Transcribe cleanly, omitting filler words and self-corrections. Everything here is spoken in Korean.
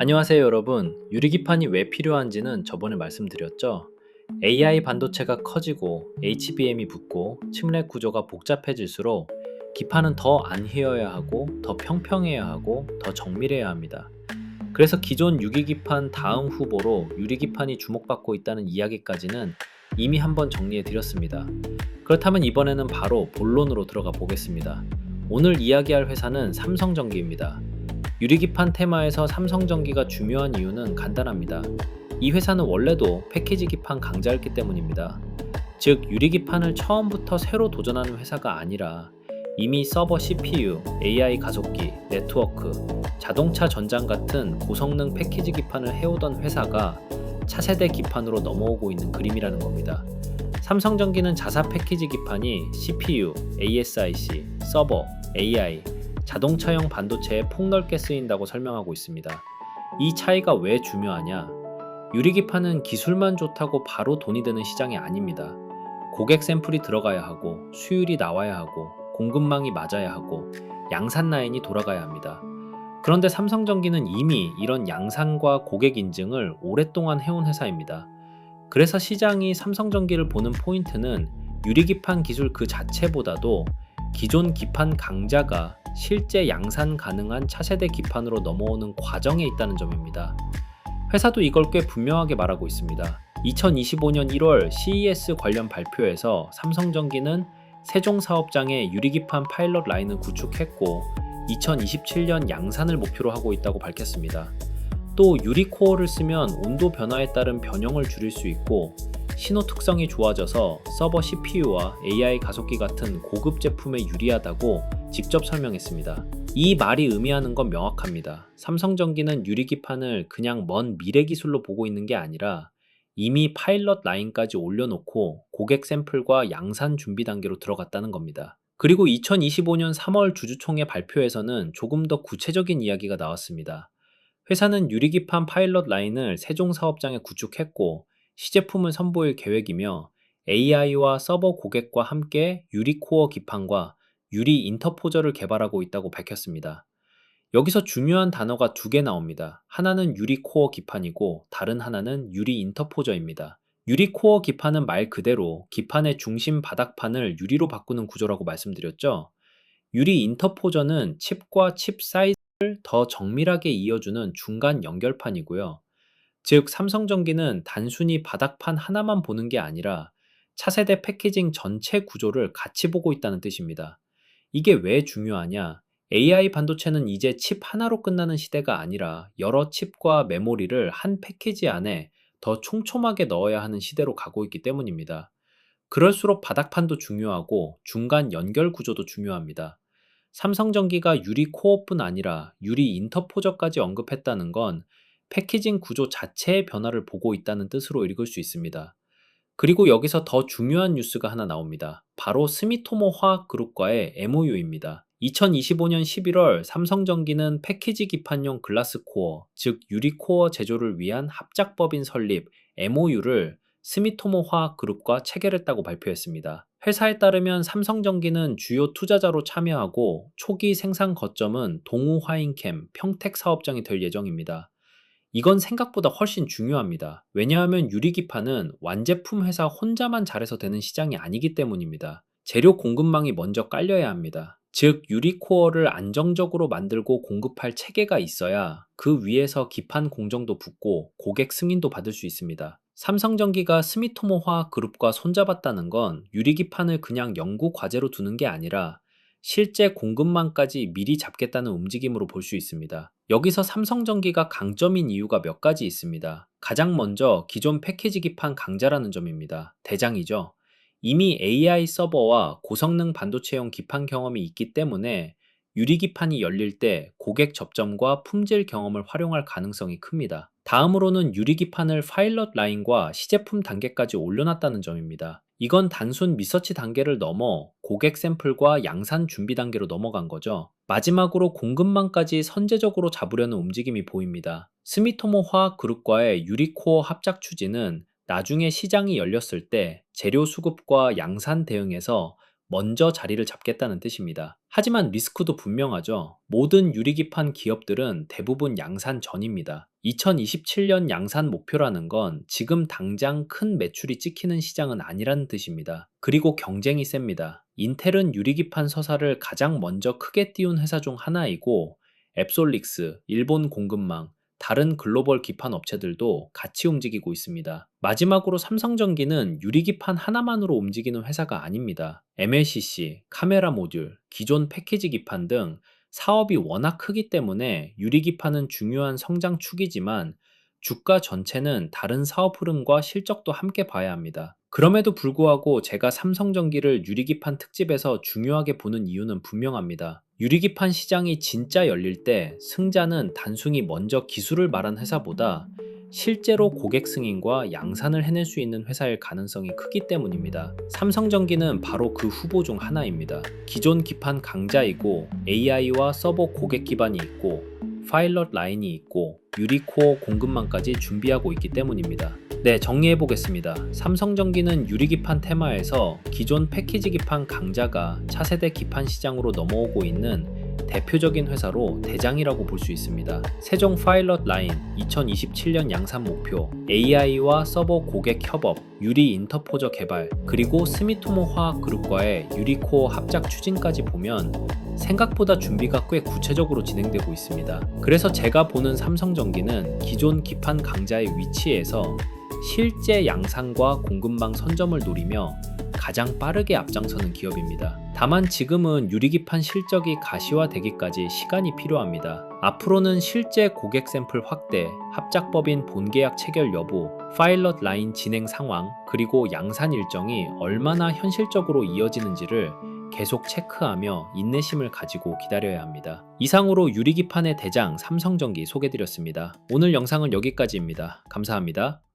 안녕하세요 여러분. 유리기판이 왜 필요한지는 저번에 말씀드렸죠. AI 반도체가 커지고 HBM이 붙고 칩넷 구조가 복잡해질수록 기판은 더 안 휘어야 하고 더 평평해야 하고 더 정밀해야 합니다. 그래서 기존 유리기판 다음 후보로 유리기판이 주목받고 있다는 이야기까지는 이미 한번 정리해 드렸습니다. 그렇다면 이번에는 바로 본론으로 들어가 보겠습니다. 오늘 이야기할 회사는 삼성전기입니다. 유리기판 테마에서 삼성전기가 중요한 이유는 간단합니다. 이 회사는 원래도 패키지 기판 강자였기 때문입니다. 즉, 유리기판을 처음부터 새로 도전하는 회사가 아니라 이미 서버 CPU, AI 가속기, 네트워크, 자동차 전장 같은 고성능 패키지 기판을 해오던 회사가 차세대 기판으로 넘어오고 있는 그림이라는 겁니다. 삼성전기는 자사 패키지 기판이 CPU, ASIC, 서버, AI, 자동차용 반도체에 폭넓게 쓰인다고 설명하고 있습니다. 이 차이가 왜 중요하냐? 유리기판은 기술만 좋다고 바로 돈이 되는 시장이 아닙니다. 고객 샘플이 들어가야 하고, 수율이 나와야 하고, 공급망이 맞아야 하고, 양산 라인이 돌아가야 합니다. 그런데 삼성전기는 이미 이런 양산과 고객 인증을 오랫동안 해온 회사입니다. 그래서 시장이 삼성전기를 보는 포인트는 유리기판 기술 그 자체보다도 기존 기판 강자가 실제 양산 가능한 차세대 기판으로 넘어오는 과정에 있다는 점입니다. 회사도 이걸 꽤 분명하게 말하고 있습니다. 2025년 1월 CES 관련 발표에서 삼성전기는 세종사업장에 유리기판 파일럿 라인을 구축했고 2027년 양산을 목표로 하고 있다고 밝혔습니다. 또 유리코어를 쓰면 온도 변화에 따른 변형을 줄일 수 있고 신호 특성이 좋아져서 서버 CPU와 AI 가속기 같은 고급 제품에 유리하다고 직접 설명했습니다. 이 말이 의미하는 건 명확합니다. 삼성전기는 유리기판을 그냥 먼 미래 기술로 보고 있는 게 아니라 이미 파일럿 라인까지 올려놓고 고객 샘플과 양산 준비 단계로 들어갔다는 겁니다. 그리고 2025년 3월 주주총회 발표에서는 조금 더 구체적인 이야기가 나왔습니다. 회사는 유리기판 파일럿 라인을 세종사업장에 구축했고 시제품을 선보일 계획이며 AI와 서버 고객과 함께 유리코어 기판과 유리 인터포저를 개발하고 있다고 밝혔습니다. 여기서 중요한 단어가 두 개 나옵니다. 하나는 유리코어 기판이고 다른 하나는 유리 인터포저입니다. 유리코어 기판은 말 그대로 기판의 중심 바닥판을 유리로 바꾸는 구조라고 말씀드렸죠. 유리 인터포저는 칩과 칩 사이즈를 더 정밀하게 이어주는 중간 연결판이고요. 즉, 삼성전기는 단순히 바닥판 하나만 보는 게 아니라 차세대 패키징 전체 구조를 같이 보고 있다는 뜻입니다. 이게 왜 중요하냐? AI 반도체는 이제 칩 하나로 끝나는 시대가 아니라 여러 칩과 메모리를 한 패키지 안에 더 촘촘하게 넣어야 하는 시대로 가고 있기 때문입니다. 그럴수록 바닥판도 중요하고 중간 연결 구조도 중요합니다. 삼성전기가 유리 코어뿐 아니라 유리 인터포저까지 언급했다는 건 패키징 구조 자체의 변화를 보고 있다는 뜻으로 읽을 수 있습니다. 그리고 여기서 더 중요한 뉴스가 하나 나옵니다. 바로 스미토모 화학그룹과의 MOU입니다. 2025년 11월 삼성전기는 패키지 기판용 글라스 코어, 즉 유리 코어 제조를 위한 합작법인 설립 MOU를 스미토모 화학그룹과 체결했다고 발표했습니다. 회사에 따르면 삼성전기는 주요 투자자로 참여하고 초기 생산 거점은 동우 화인캠 평택 사업장이 될 예정입니다. 이건 생각보다 훨씬 중요합니다. 왜냐하면 유리기판은 완제품 회사 혼자만 잘해서 되는 시장이 아니기 때문입니다. 재료 공급망이 먼저 깔려야 합니다. 즉, 유리코어를 안정적으로 만들고 공급할 체계가 있어야 그 위에서 기판 공정도 붙고 고객 승인도 받을 수 있습니다. 삼성전기가 스미토모 화학그룹과 손잡았다는 건 유리기판을 그냥 연구 과제로 두는 게 아니라 실제 공급망까지 미리 잡겠다는 움직임으로 볼 수 있습니다. 여기서 삼성전기가 강점인 이유가 몇 가지 있습니다. 가장 먼저 기존 패키지 기판 강자라는 점입니다. 대장이죠. 이미 AI 서버와 고성능 반도체용 기판 경험이 있기 때문에 유리기판이 열릴 때 고객 접점과 품질 경험을 활용할 가능성이 큽니다. 다음으로는 유리기판을 파일럿 라인과 시제품 단계까지 올려놨다는 점입니다. 이건 단순 리서치 단계를 넘어 고객 샘플과 양산 준비 단계로 넘어간 거죠. 마지막으로 공급망까지 선제적으로 잡으려는 움직임이 보입니다. 스미토모 화학그룹과의 유리코어 합작 추진은 나중에 시장이 열렸을 때 재료 수급과 양산 대응에서 먼저 자리를 잡겠다는 뜻입니다. 하지만 리스크도 분명하죠. 모든 유리기판 기업들은 대부분 양산 전입니다. 2027년 양산 목표라는 건 지금 당장 큰 매출이 찍히는 시장은 아니라는 뜻입니다. 그리고 경쟁이 셉니다. 인텔은 유리기판 서사를 가장 먼저 크게 띄운 회사 중 하나이고, 앱솔릭스, 일본 공급망, 다른 글로벌 기판 업체들도 같이 움직이고 있습니다. 마지막으로 삼성전기는 유리기판 하나만으로 움직이는 회사가 아닙니다. MLCC, 카메라 모듈, 기존 패키지 기판 등 사업이 워낙 크기 때문에 유리기판은 중요한 성장축이지만 주가 전체는 다른 사업 흐름과 실적도 함께 봐야 합니다. 그럼에도 불구하고 제가 삼성전기를 유리기판 특집에서 중요하게 보는 이유는 분명합니다. 유리기판 시장이 진짜 열릴 때 승자는 단순히 먼저 기술을 말한 회사보다 실제로 고객 승인과 양산을 해낼 수 있는 회사일 가능성이 크기 때문입니다. 삼성전기는 바로 그 후보 중 하나입니다. 기존 기판 강자이고 AI와 서버 고객 기반이 있고 파일럿 라인이 있고 유리코어 공급망까지 준비하고 있기 때문입니다. 네, 정리해보겠습니다. 삼성전기는 유리기판 테마에서 기존 패키지 기판 강자가 차세대 기판 시장으로 넘어오고 있는 대표적인 회사로 대장이라고 볼 수 있습니다. 세종 파일럿 라인 2027년 양산 목표, AI와 서버 고객 협업, 유리 인터포저 개발, 그리고 스미토모 화학그룹과의 유리코어 합작 추진까지 보면 생각보다 준비가 꽤 구체적으로 진행되고 있습니다. 그래서 제가 보는 삼성전기는 기존 기판 강자의 위치에서 실제 양산과 공급망 선점을 노리며 가장 빠르게 앞장서는 기업입니다. 다만 지금은 유리기판 실적이 가시화되기까지 시간이 필요합니다. 앞으로는 실제 고객 샘플 확대, 합작법인 본계약 체결 여부, 파일럿 라인 진행 상황, 그리고 양산 일정이 얼마나 현실적으로 이어지는지를 계속 체크하며 인내심을 가지고 기다려야 합니다. 이상으로 유리기판의 대장 삼성전기 소개드렸습니다. 오늘 영상은 여기까지입니다. 감사합니다.